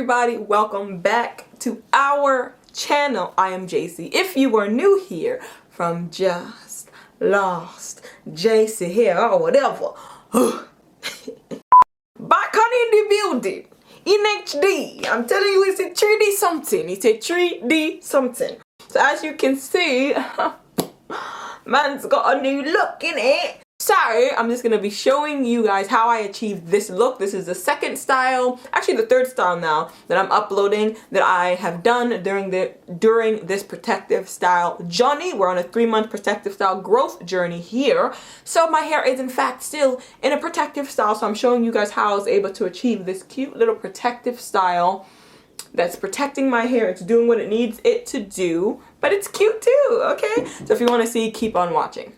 everybody, welcome back to our channel. I am JC. If you are new here from Just Lost JC here or whatever, back on in the building in HD. I'm telling you, it's a 3D something. It's a 3D something. So as you can see, man's got a new look in it. So I'm just going to be showing you guys how I achieved this look. This is the second style, actually the third style now that I'm uploading that I have done during this protective style journey. We're on a 3-month protective style growth journey here. So my hair is in fact still in a protective style. So I'm showing you guys how I was able to achieve this cute little protective style that's protecting my hair. It's doing what it needs it to do, but it's cute too, okay? So if you want to see, keep on watching.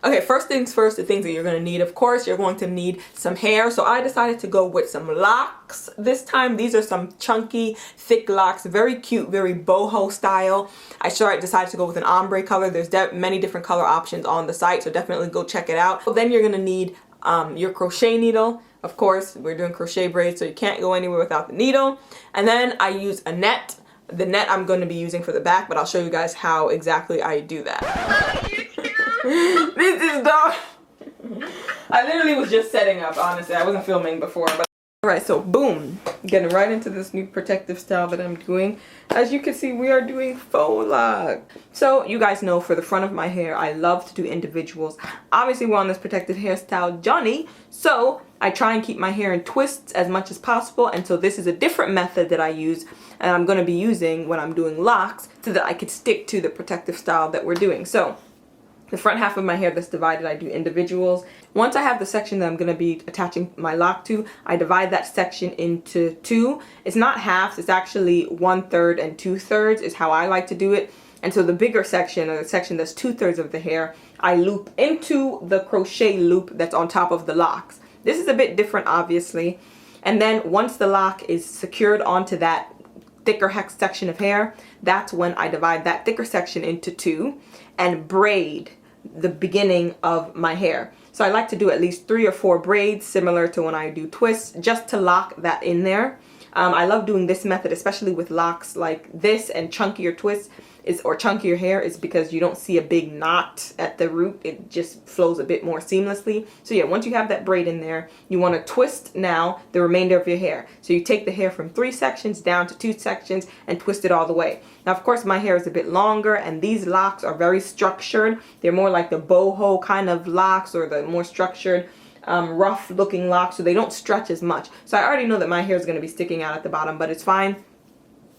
Okay, first things first, the things that you're going to need. Of course, you're going to need some hair. So I decided to go with some locks this time. These are some chunky, thick locks. Very cute, very boho style. I decided to go with an ombre color. There's many different color options on the site, so definitely go check it out. Then you're going to need your crochet needle. Of course, we're doing crochet braids, so you can't go anywhere without the needle. And then I use a net. The net I'm going to be using for the back, but I'll show you guys how exactly I do that. This is dog. I literally was just setting up, honestly. I wasn't filming before, but alright, so boom, getting right into this new protective style that I'm doing. As you can see, we are doing faux lock. So you guys know, for the front of my hair, I love to do individuals. Obviously, we're on this protective hairstyle journey, so I try and keep my hair in twists as much as possible. And so this is a different method that I use, and I'm going to be using when I'm doing locks, so that I could stick to the protective style that we're doing. So the front half of my hair that's divided, I do individuals. Once I have the section that I'm going to be attaching my lock to, I divide that section into two. It's not halves, it's actually 1/3 and 2/3 is how I like to do it. And so the bigger section, or the section that's 2/3 of the hair, I loop into the crochet loop that's on top of the locks. This is a bit different, obviously. And then once the lock is secured onto that thicker section of hair, that's when I divide that thicker section into two and braid the beginning of my hair. So I like to do at least 3 or 4 braids, similar to when I do twists, just to lock that in there. I love doing this method, especially with locks like this and chunkier twists, or chunkier hair, is because you don't see a big knot at the root. It just flows a bit more seamlessly. So yeah, once you have that braid in there, you want to twist now the remainder of your hair. So you take the hair from 3 sections down to 2 sections and twist it all the way. Now, of course, my hair is a bit longer, and these locks are very structured. They're more like the boho kind of locks, or the more structured, rough looking locks, so they don't stretch as much. So I already know that my hair is going to be sticking out at the bottom, but it's fine.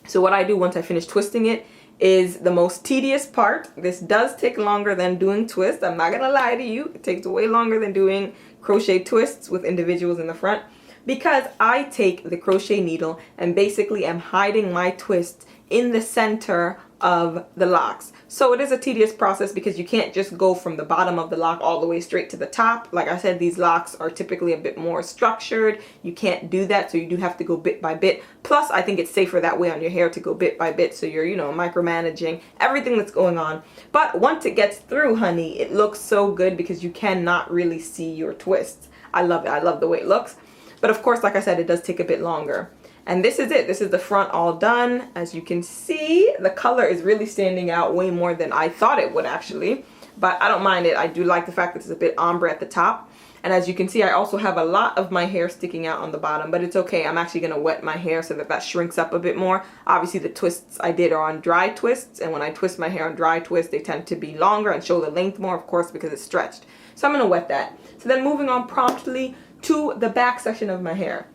So what I do once I finish twisting it is the most tedious part. This does take longer than doing twists. I'm not gonna lie to you. It takes way longer than doing crochet twists with individuals in the front, because I take the crochet needle and basically am hiding my twist in the center of the locks. So it is a tedious process, because you can't just go from the bottom of the lock all the way straight to the top. Like I said, these locks are typically a bit more structured. You can't do that, so you do have to go bit by bit. Plus, I think it's safer that way on your hair, to go bit by bit, so you're, you know, micromanaging everything that's going on. But once it gets through, honey, it looks so good, because you cannot really see your twists. I love it. I love the way it looks. But of course, like I said, it does take a bit longer. And this is it. This is the front all done. As you can see, the color is really standing out way more than I thought it would, actually. But I don't mind it. I do like the fact that it's a bit ombre at the top. And as you can see, I also have a lot of my hair sticking out on the bottom, but it's okay. I'm actually going to wet my hair so that that shrinks up a bit more. Obviously, the twists I did are on dry twists, and when I twist my hair on dry twists, they tend to be longer and show the length more, of course, because it's stretched. So I'm going to wet that. So then moving on promptly to the back section of my hair.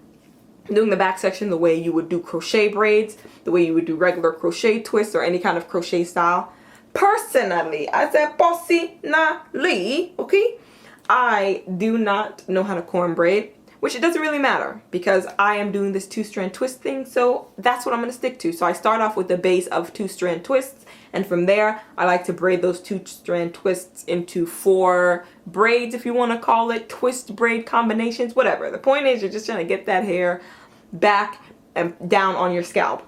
Doing the back section the way you would do crochet braids, the way you would do regular crochet twists, or any kind of crochet style. Personally, I said personally, okay, I do not know how to corn braid, which it doesn't really matter, because I am doing this 2-strand twist thing, so that's what I'm going to stick to. So I start off with the base of 2-strand twists, and from there I like to braid those 2-strand twists into 4 braids, if you want to call it, twist braid combinations, whatever. The point is, you're just trying to get that hair back and down on your scalp.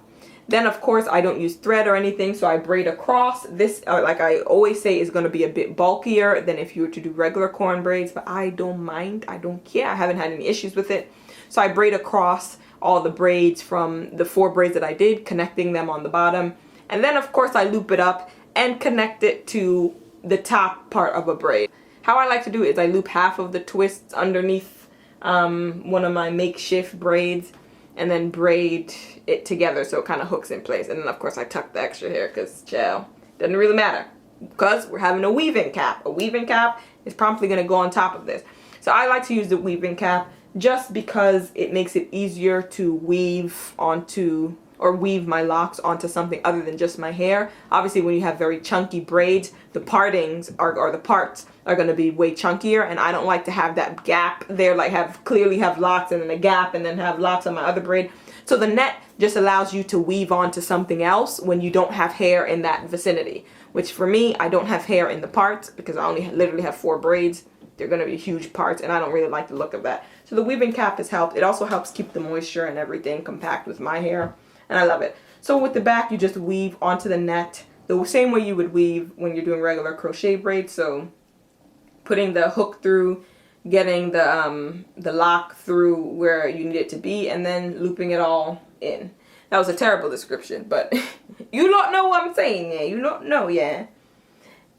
Then of course I don't use thread or anything, so I braid across. This, like I always say, is going to be a bit bulkier than if you were to do regular corn braids, but I don't mind. I don't care. I haven't had any issues with it. So I braid across all the braids from the 4 braids that I did, connecting them on the bottom. And then of course I loop it up and connect it to the top part of a braid. How I like to do it is I loop half of the twists underneath one of my makeshift braids and then braid it together so it kind of hooks in place. And then of course I tuck the extra hair because, child, doesn't really matter because we're having a weaving cap. A weaving cap is promptly going to go on top of this. So I like to use the weaving cap just because it makes it easier to weave onto, or weave my locks onto something other than just my hair. Obviously when you have very chunky braids, the partings or the parts are going to be way chunkier, and I don't like to have that gap there, like clearly have locks and then a gap and then have locks on my other braid. So the net just allows you to weave onto something else when you don't have hair in that vicinity, which for me, I don't have hair in the parts because I only literally have 4 braids. They're going to be huge parts and I don't really like the look of that. So the weaving cap has helped. It also helps keep the moisture and everything compact with my hair, and I love it. So with the back, you just weave onto the net the same way you would weave when you're doing regular crochet braids. So putting the hook through, getting the lock through where you need it to be, and then looping it all in. That was a terrible description, but you don't know what I'm saying, yeah. You don't know, yeah.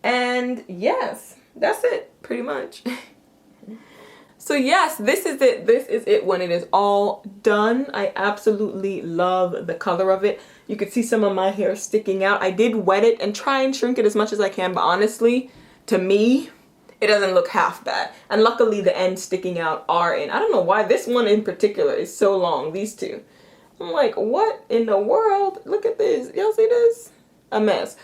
And yes, that's it, pretty much. So yes, this is it. This is it when it is all done. I absolutely love the color of it. You can see some of my hair sticking out. I did wet it and try and shrink it as much as I can, but honestly, to me, it doesn't look half bad. And luckily the ends sticking out are in. I don't know why this one in particular is so long, these two. I'm like, what in the world? Look at this. Y'all see this? A mess.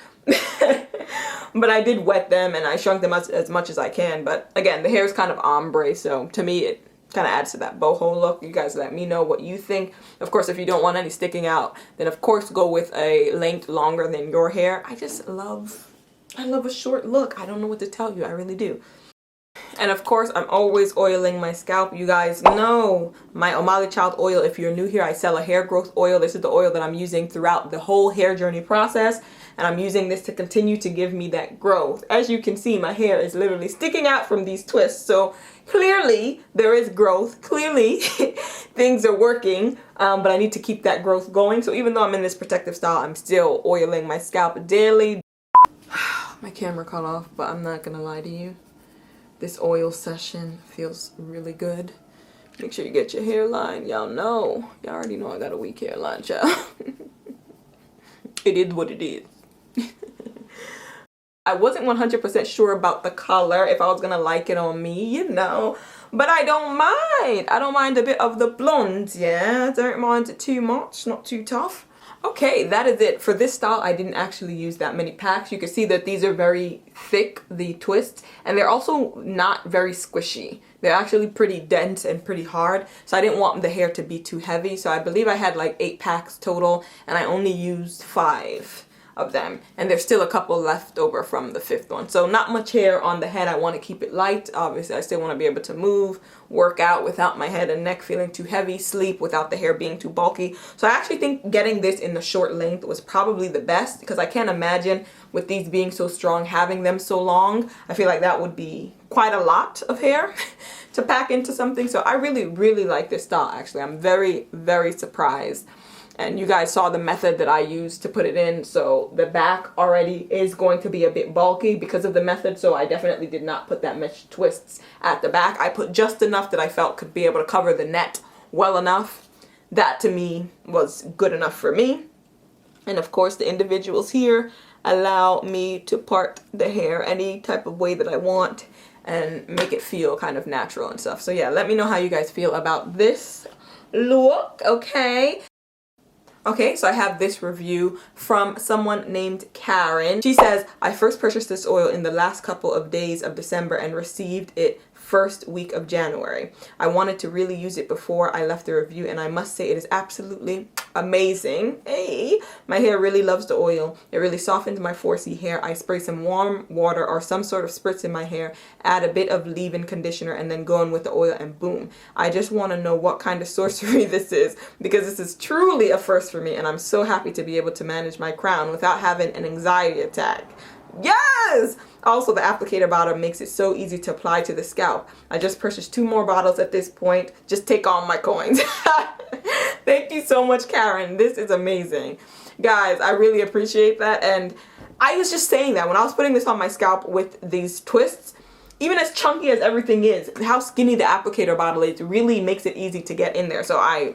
But I did wet them and I shrunk them as much as I can. But again, the hair is kind of ombre, so to me it kind of adds to that boho look. You guys let me know what you think. Of course, if you don't want any sticking out, then of course go with a length longer than your hair. I love a short look. I don't know what to tell you. I really do. And of course, I'm always oiling my scalp. You guys know my OMALICHILD oil. If you're new here, I sell a hair growth oil. This is the oil that I'm using throughout the whole hair journey process. And I'm using this to continue to give me that growth. As you can see, my hair is literally sticking out from these twists. So clearly there is growth. Clearly things are working, but I need to keep that growth going. So even though I'm in this protective style, I'm still oiling my scalp daily. My camera cut off, but I'm not gonna lie to you. This oil session feels really good. Make sure you get your hairline. Y'all know. Y'all already know I got a weak hairline, child. It is what it is. I wasn't 100% sure about the color, if I was gonna like it on me, you know. But I don't mind. I don't mind a bit of the blonde, yeah. Don't mind it too much, not too tough. Okay, that is it. For this style, I didn't actually use that many packs. You can see that these are very thick, the twists, and they're also not very squishy. They're actually pretty dense and pretty hard, so I didn't want the hair to be too heavy. So I believe I had like 8 packs total, and I only used 5 of them, and there's still a couple left over from the 5th one. So not much hair on the head. I want to keep it light. Obviously, I still want to be able to move, work out without my head and neck feeling too heavy, sleep without the hair being too bulky. So I actually think getting this in the short length was probably the best, because I can't imagine with these being so strong having them so long. I feel like that would be quite a lot of hair to pack into something. So I really like this style. Actually, I'm very surprised. And you guys saw the method that I used to put it in. So the back already is going to be a bit bulky because of the method. So I definitely did not put that much twists at the back. I put just enough that I felt could be able to cover the net well enough. That to me was good enough for me. And of course the individuals here allow me to part the hair any type of way that I want and make it feel kind of natural and stuff. So yeah, let me know how you guys feel about this look, okay? Okay, so I have this review from someone named Karen. She says, I first purchased this oil in the last couple of days of December and received it first week of January. I wanted to really use it before I left the review, and I must say it is absolutely amazing. Hey, my hair really loves the oil. It really softens my 4C hair. I spray some warm water or some sort of spritz in my hair, add a bit of leave-in conditioner, and then go in with the oil, and boom. I just want to know what kind of sorcery this is, because this is truly a first for me, and I'm so happy to be able to manage my crown without having an anxiety attack. Yes! Also, the applicator bottom makes it so easy to apply to the scalp. I just purchased 2 more bottles at this point. Just take all my coins. Thank you so much, Karen. This is amazing. Guys, I really appreciate that. And I was just saying that when I was putting this on my scalp with these twists, even as chunky as everything is, how skinny the applicator bottle is really makes it easy to get in there. So I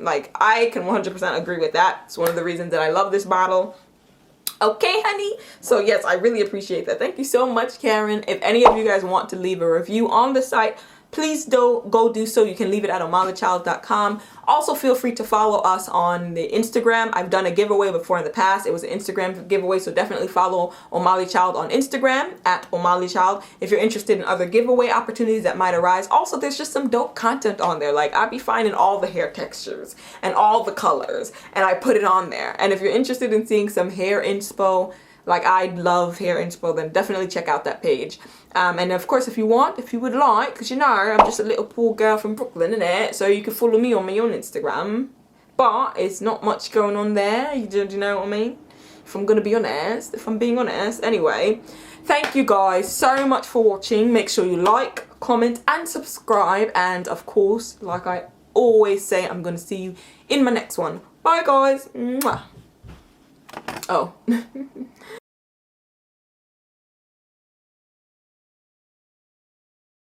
can 100% agree with that. It's one of the reasons that I love this bottle. Okay, honey. So yes, I really appreciate that. Thank you so much, Karen. If any of you guys want to leave a review on the site, please go do so. You can leave it at OMALICHILD.com. Also, feel free to follow us on the Instagram. I've done a giveaway before in the past. It was an Instagram giveaway, so definitely follow OMALICHILD on Instagram at OMALICHILD if you're interested in other giveaway opportunities that might arise. Also, there's just some dope content on there. Like, I be finding all the hair textures and all the colors, and I put it on there. And if you're interested in seeing some hair inspo, like I love hair inspo, then definitely check out that page. And of course, if you would like, because you know, I'm just a little poor girl from Brooklyn, innit? So you can follow me on my own Instagram. But it's not much going on there, you know what I mean? If I'm being honest. Anyway, thank you guys so much for watching. Make sure you like, comment, and subscribe. And of course, like I always say, I'm going to see you in my next one. Bye, guys. Mwah. Oh.